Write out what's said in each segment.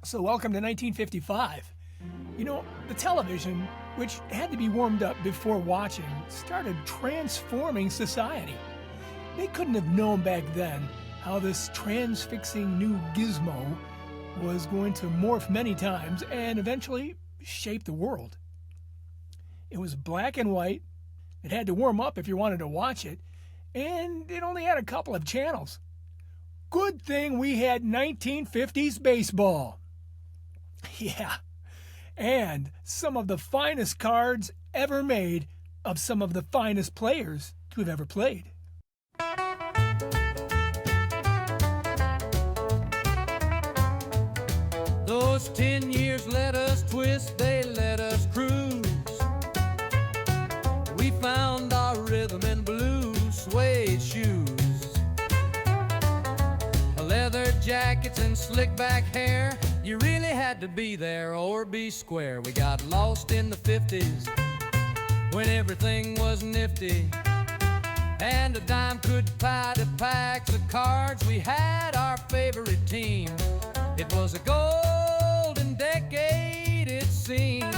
So welcome to 1955. You know, the television, which had to be warmed up before watching, started transforming society. They couldn't have known back then how this transfixing new gizmo was going to morph many times and eventually shape the world. It was black and white. It had to warm up if you wanted to watch it, and it only had a couple of channels. Good thing we had 1950s baseball. Yeah, and some of the finest cards ever made of some of the finest players to have ever played. Those 10 years let us twist, they let us cruise. We found our rhythm in blue suede shoes, leather jackets and slick back hair. You really had to be there or be square. We got lost in the 50s when everything was nifty, and a dime could buy the packs of cards. We had our favorite team. It was a golden decade, it seemed.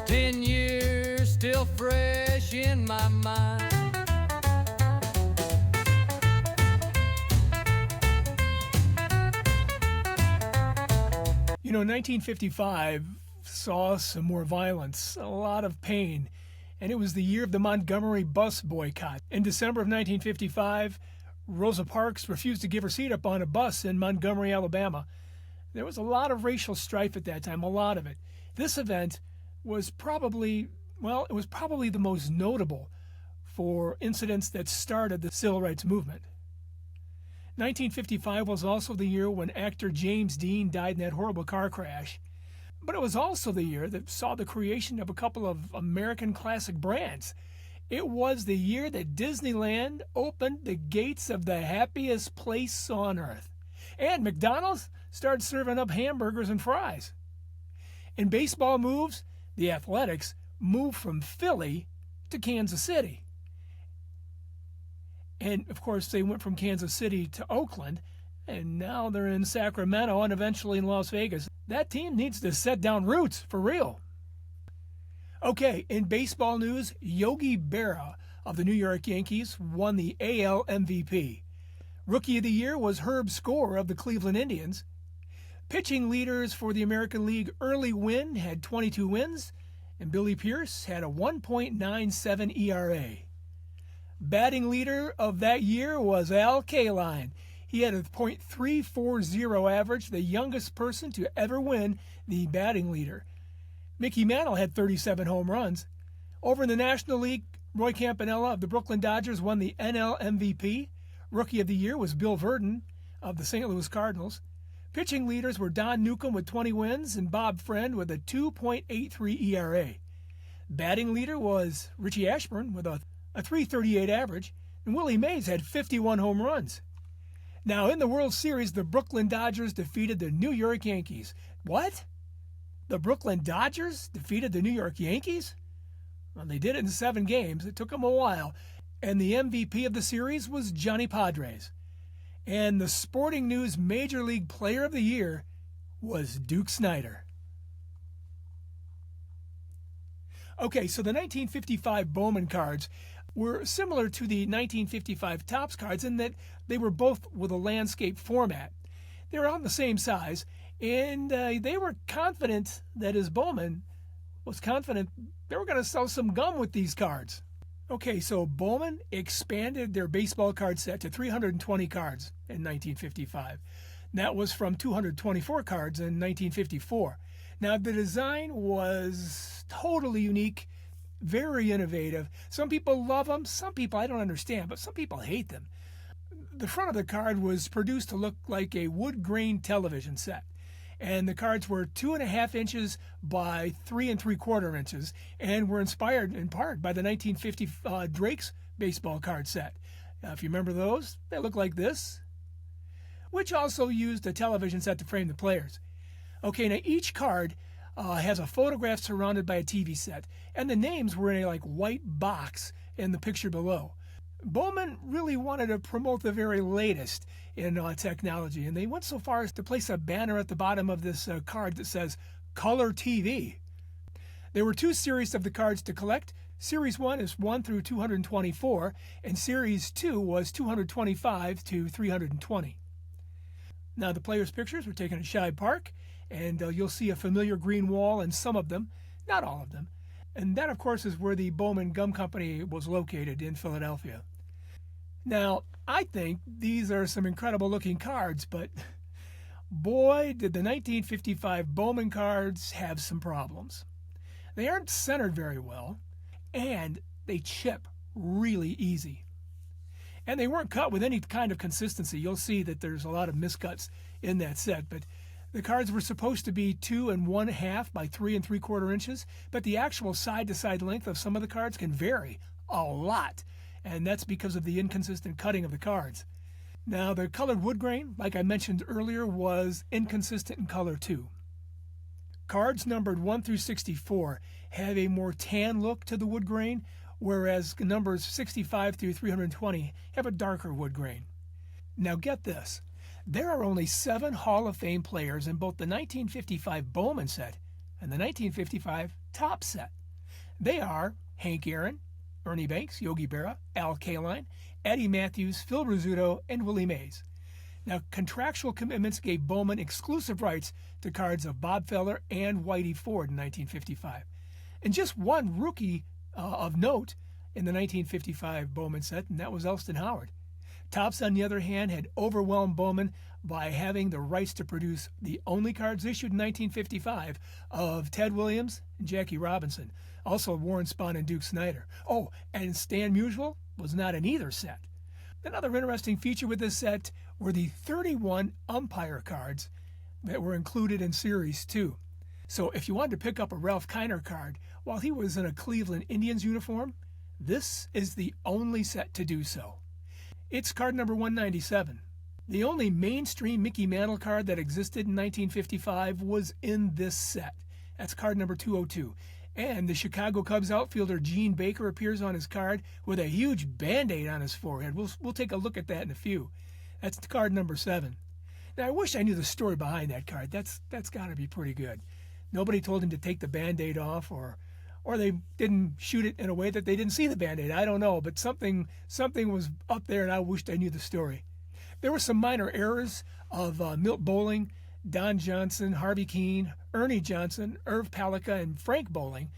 10 years still fresh in my mind. You know, 1955 saw some more violence, a lot of pain, and it was the year of the Montgomery bus boycott. In December of 1955, Rosa Parks refused to give her seat up on a bus in Montgomery, Alabama. There was a lot of racial strife at that time, a lot of it. This event was probably, it was probably the most notable for incidents that started the civil rights movement. 1955 was also the year when actor James Dean died in that horrible car crash. But it was also the year that saw the creation of a couple of American classic brands. It was the year that Disneyland opened the gates of the happiest place on earth. And McDonald's started serving up hamburgers and fries. In baseball moves, the Athletics moved from Philly to Kansas City. And, of course, they went from Kansas City to Oakland, and now they're in Sacramento and eventually in Las Vegas. That team needs to set down roots, for real. Okay, in baseball news, Yogi Berra of the New York Yankees won the AL MVP. Rookie of the Year was Herb Score of the Cleveland Indians. Pitching leaders for the American League, Early Wynn had 22 wins, and Billy Pierce had a 1.97 ERA. Batting leader of that year was Al Kaline. He had a .340 average, the youngest person to ever win the batting leader. Mickey Mantle had 37 home runs. Over in the National League, Roy Campanella of the Brooklyn Dodgers won the NL MVP. Rookie of the Year was Bill Verdon of the St. Louis Cardinals. Pitching leaders were Don Newcomb with 20 wins and Bob Friend with a 2.83 ERA. Batting leader was Richie Ashburn with a .338 average, and Willie Mays had 51 home runs. Now, in the World Series, the Brooklyn Dodgers defeated the New York Yankees. What? The Brooklyn Dodgers defeated the New York Yankees? Well, they did it in 7 games. It took them a while. And the MVP of the series was Johnny Padres. And the Sporting News Major League Player of the Year was Duke Snider. Okay, so the 1955 Bowman cards were similar to the 1955 Topps cards in that they were both with a landscape format. They were all the same size, and they were confident that as Bowman was confident they were going to sell some gum with these cards. Okay, so Bowman expanded their baseball card set to 320 cards in 1955. That was from 224 cards in 1954. Now, the design was totally unique, very innovative. Some people love them, some people I don't understand, but some people hate them. The front of the card was produced to look like a wood grain television set. And the cards were 2.5 inches by 3 3/4 inches and were inspired in part by the 1950 Drake's baseball card set. If you remember those, they look like this, which also used a television set to frame the players. Okay, now each card has a photograph surrounded by a TV set, and the names were in a white box in the picture below. Bowman really wanted to promote the very latest in technology, and they went so far as to place a banner at the bottom of this card that says Color TV. There were two series of the cards to collect. Series 1 is 1 through 224, and Series 2 was 225 to 320. Now, the players' pictures were taken at Shibe Park, and you'll see a familiar green wall in some of them, not all of them. And that, of course, is where the Bowman Gum Company was located in Philadelphia. Now, I think these are some incredible looking cards, but boy, did the 1955 Bowman cards have some problems. They aren't centered very well, and they chip really easy. And they weren't cut with any kind of consistency. You'll see that there's a lot of miscuts in that set, but the cards were supposed to be 2 1/2 by 3 3/4 inches, but the actual side-to-side length of some of the cards can vary a lot, and that's because of the inconsistent cutting of the cards. Now, the colored wood grain, like I mentioned earlier, was inconsistent in color too. Cards numbered 1 through 64 have a more tan look to the wood grain, whereas numbers 65 through 320 have a darker wood grain. Now get this. There are only 7 Hall of Fame players in both the 1955 Bowman set and the 1955 Topps set. They are Hank Aaron, Ernie Banks, Yogi Berra, Al Kaline, Eddie Matthews, Phil Rizzuto, and Willie Mays. Now, contractual commitments gave Bowman exclusive rights to cards of Bob Feller and Whitey Ford in 1955. And just one rookie of note in the 1955 Bowman set, and that was Elston Howard. Topps, on the other hand, had overwhelmed Bowman by having the rights to produce the only cards issued in 1955 of Ted Williams and Jackie Robinson, also Warren Spahn and Duke Snider. Oh, and Stan Musial was not in either set. Another interesting feature with this set were the 31 umpire cards that were included in Series 2. So if you wanted to pick up a Ralph Kiner card while he was in a Cleveland Indians uniform, this is the only set to do so. It's card number 197. The only mainstream Mickey Mantle card that existed in 1955 was in this set. That's card number 202. And the Chicago Cubs outfielder Gene Baker appears on his card with a huge Band-Aid on his forehead. We'll take a look at that in a few. That's card number 7. Now, I wish I knew the story behind that card. That's got to be pretty good. Nobody told him to take the Band-Aid off, or they didn't shoot it in a way that they didn't see the Band-Aid. I don't know, but something was up there, and I wished I knew the story. There were some minor errors of Milt Bowling, Don Johnson, Harvey Keene, Ernie Johnson, Irv Palica, and Frank Bowling.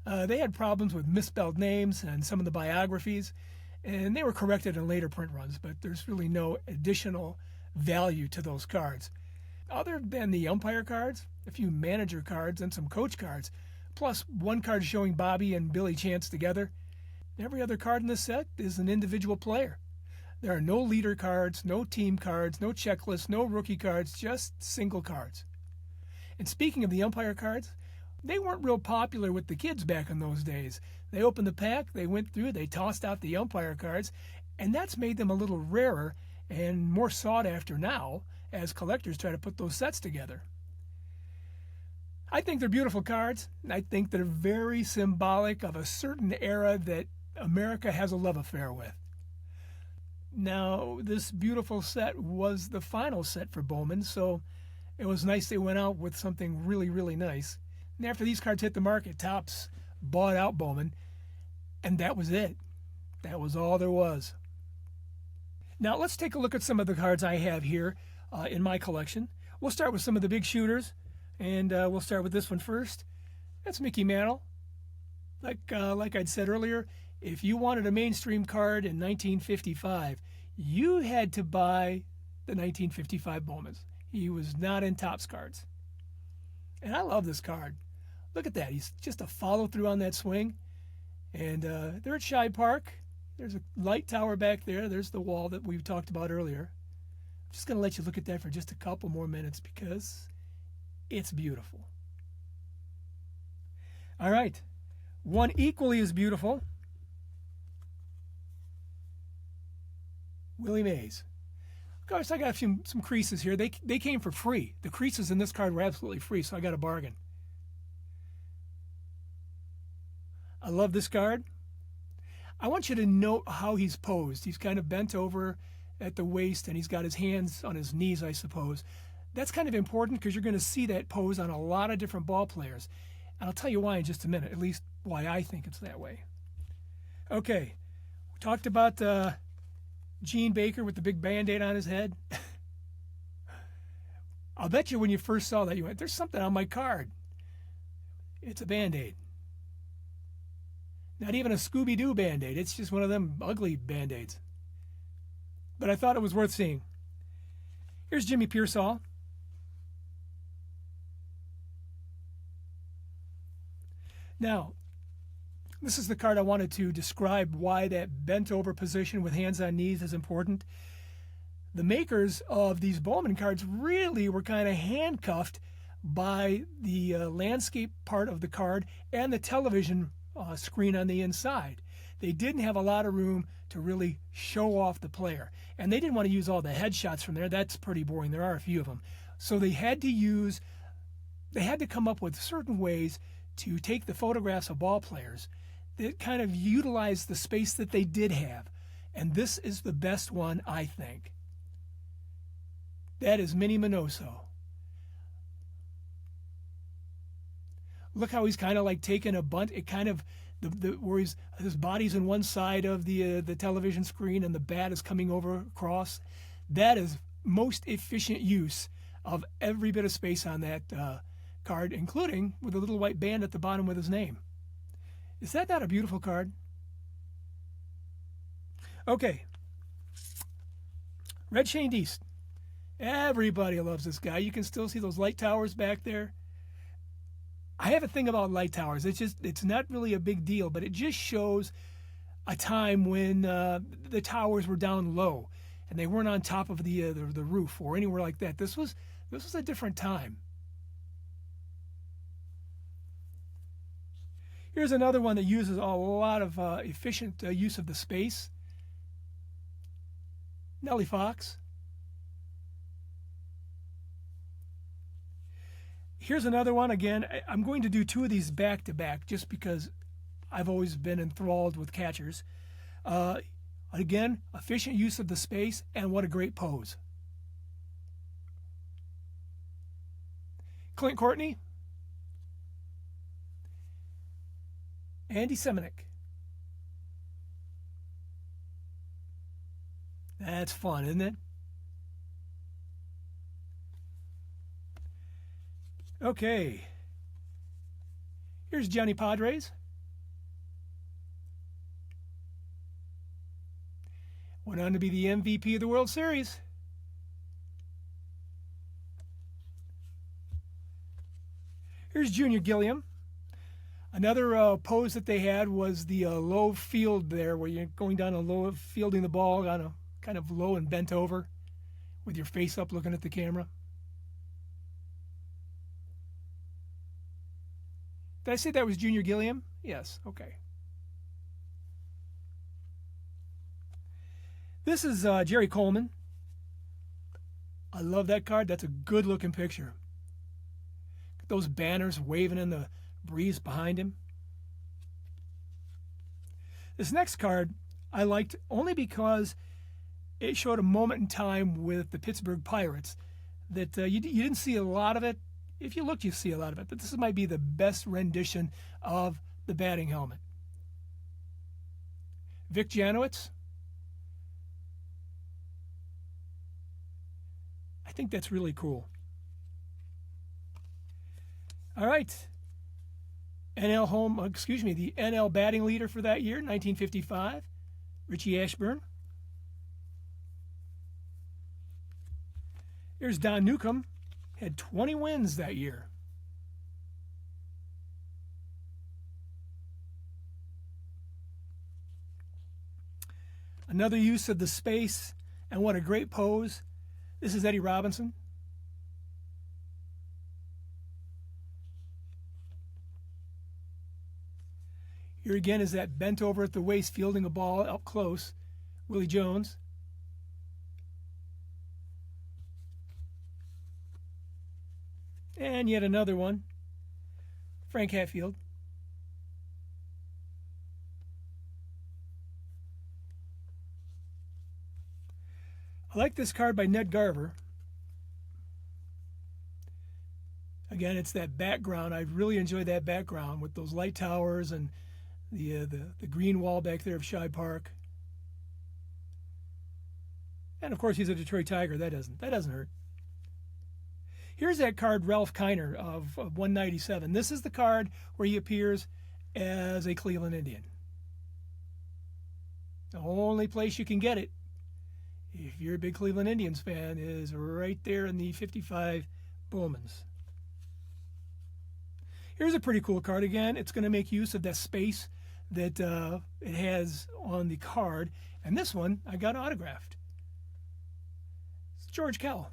They had problems with misspelled names and some of the biographies, and they were corrected in later print runs, but there's really no additional value to those cards. Other than the umpire cards, a few manager cards, and some coach cards, plus one card showing Bobby and Billy Chance together, every other card in this set is an individual player. There are no leader cards, no team cards, no checklists, no rookie cards, just single cards. And speaking of the umpire cards, they weren't real popular with the kids back in those days. They opened the pack, they went through, they tossed out the umpire cards, and that's made them a little rarer and more sought after now as collectors try to put those sets together. I think they're beautiful cards. I think they're very symbolic of a certain era that America has a love affair with. Now, this beautiful set was the final set for Bowman, so it was nice they went out with something really, really nice. And after these cards hit the market, Topps bought out Bowman, and that was it. That was all there was. Now, let's take a look at some of the cards I have here in my collection. We'll start with some of the big shooters, and we'll start with this one first. That's Mickey Mantle. Like I'd said earlier, if you wanted a mainstream card in 1955, you had to buy the 1955 Bowmans. He was not in Topps cards. And I love this card. Look at that. He's just a follow-through on that swing. And they're at Shibe Park. There's a light tower back there. There's the wall that we talked about earlier. I'm just going to let you look at that for just a couple more minutes because it's beautiful. All right. One equally as beautiful. Willie Mays. Of course, I got some creases here. They came for free. The creases in this card were absolutely free, so I got a bargain. I love this card. I want you to note how he's posed. He's kind of bent over at the waist and he's got his hands on his knees, I suppose. That's kind of important because you're going to see that pose on a lot of different ball players. And I'll tell you why in just a minute, at least why I think it's that way. Okay, we talked about Gene Baker with the big Band-Aid on his head. I'll bet you when you first saw that, you went, there's something on my card. It's a Band-Aid. Not even a Scooby-Doo Band-Aid. It's just one of them ugly Band-Aids. But I thought it was worth seeing. Here's Jimmy Pearsall. Now, this is the card I wanted to describe why that bent-over position with hands on knees is important. The makers of these Bowman cards really were kind of handcuffed by the landscape part of the card and the television screen on the inside. They didn't have a lot of room to really show off the player. And they didn't want to use all the headshots from there. That's pretty boring. There are a few of them. So they had to come up with certain ways to take the photographs of ball players that kind of utilize the space that they did have. And this is the best one, I think. That is Minnie Minoso. Look how he's kind of like taking a bunt. It kind of, where his body's on one side of the television screen and the bat is coming over across. That is most efficient use of every bit of space on that card, including with a little white band at the bottom with his name. Is that not a beautiful card? Okay. Red Shane East. Everybody loves this guy. You can still see those light towers back there. I have a thing about light towers. It's not really a big deal, but it just shows a time when the towers were down low and they weren't on top of the roof or anywhere like that. This was a different time. Here's another one that uses a lot of efficient use of the space. Nellie Fox. Here's another one. Again, I'm going to do two of these back to back just because I've always been enthralled with catchers. Again, efficient use of the space, and what a great pose. Clint Courtney. Andy Semenuk. That's fun, isn't it? Okay. Here's Johnny Padres. Went on to be the MVP of the World Series. Here's Junior Gilliam. Another pose that they had was the low field there, where you're going down a low, fielding the ball on a kind of low and bent over with your face up looking at the camera. Did I say that was Junior Gilliam? Yes, okay. This is Jerry Coleman. I love that card. That's a good looking picture. Those banners waving in the breeze behind him. This next card I liked only because it showed a moment in time with the Pittsburgh Pirates that you didn't see a lot of it. If you look, you see a lot of it, but this might be the best rendition of the batting helmet. Vic Janowitz. I think that's really cool. All right. the NL batting leader for that year, 1955, Richie Ashburn. Here's Don Newcomb, had 20 wins that year. Another use of the space, and what a great pose. This is Eddie Robinson. Here again is that bent over at the waist fielding a ball up close, Willie Jones. And yet another one, Frank Hatfield. I like this card by Ned Garver. Again, it's that background. I really enjoy that background with those light towers and the green wall back there of Shibe Park. And of course, he's a Detroit Tiger. That doesn't hurt. Here's that card, Ralph Kiner of 197. This is the card where he appears as a Cleveland Indian. The only place you can get it, if you're a big Cleveland Indians fan, is right there in the 55 Bowmans. Here's a pretty cool card again. It's going to make use of that space that it has on the card. And this one I got autographed. It's George Kell.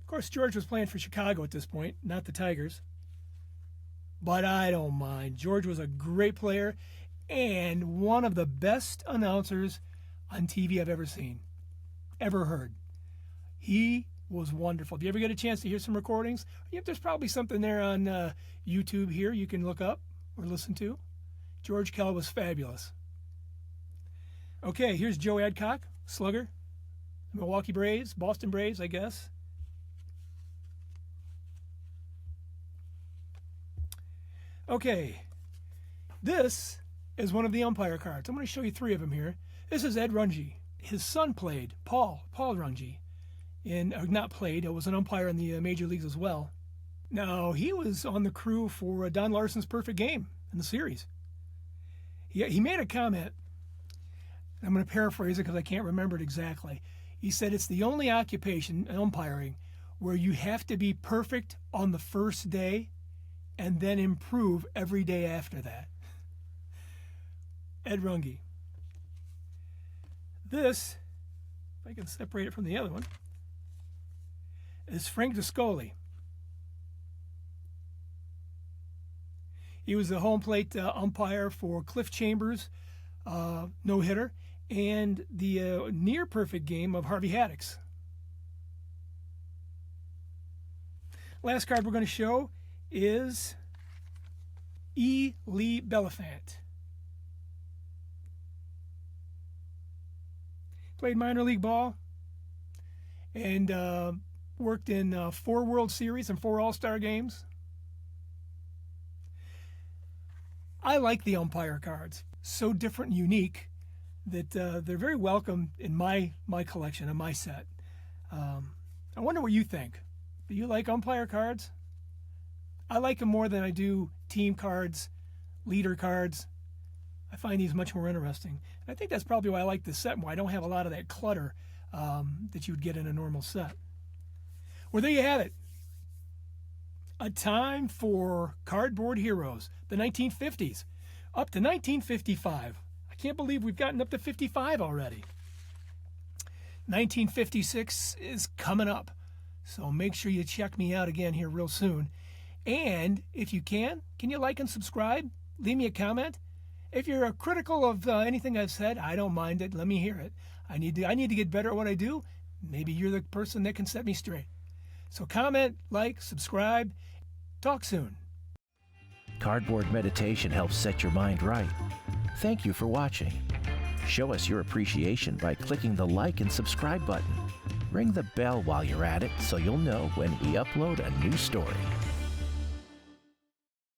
Of course, George was playing for Chicago at this point, not the Tigers. But I don't mind. George was a great player and one of the best announcers on TV I've ever seen, ever heard. He was wonderful. If you ever get a chance to hear some recordings, there's probably something there on YouTube here you can look up or listen to. George Kell was fabulous. Okay, here's Joe Adcock, slugger. Milwaukee Braves, Boston Braves, I guess. Okay, this is one of the umpire cards. I'm going to show you 3 of them here. This is Ed Runge. His son played, Paul Runge, not played, it was an umpire in the major leagues as well. Now, he was on the crew for Don Larson's perfect game in the series. He made a comment. I'm going to paraphrase it because I can't remember it exactly. He said it's the only occupation, umpiring, where you have to be perfect on the first day and then improve every day after that. Ed Runge. This, if I can separate it from the other one, is Frank Discoli. He was the home plate umpire for Cliff Chambers' no-hitter and the near-perfect game of Harvey Haddock's. Last card we're going to show is E. Lee Beliphant. Played minor league ball and worked in 4 World Series and 4 All-Star games. I like the umpire cards. So different and unique that they're very welcome in my collection, in my set. I wonder what you think. Do you like umpire cards? I like them more than I do team cards, leader cards. I find these much more interesting. And I think that's probably why I like this set more. I don't have a lot of that clutter that you would get in a normal set. Well, there you have it. A time for cardboard heroes, the 1950s, up to 1955. I can't believe we've gotten up to 55 already. 1956 is coming up, so make sure you check me out again here real soon. And if you can you like and subscribe? Leave me a comment. If you're critical of anything I've said, I don't mind it. Let me hear it. I need to get better at what I do. Maybe you're the person that can set me straight. So comment, like, subscribe. Talk soon. Cardboard meditation helps set your mind right. Thank you for watching. Show us your appreciation by clicking the like and subscribe button. Ring the bell while you're at it so you'll know when we upload a new story.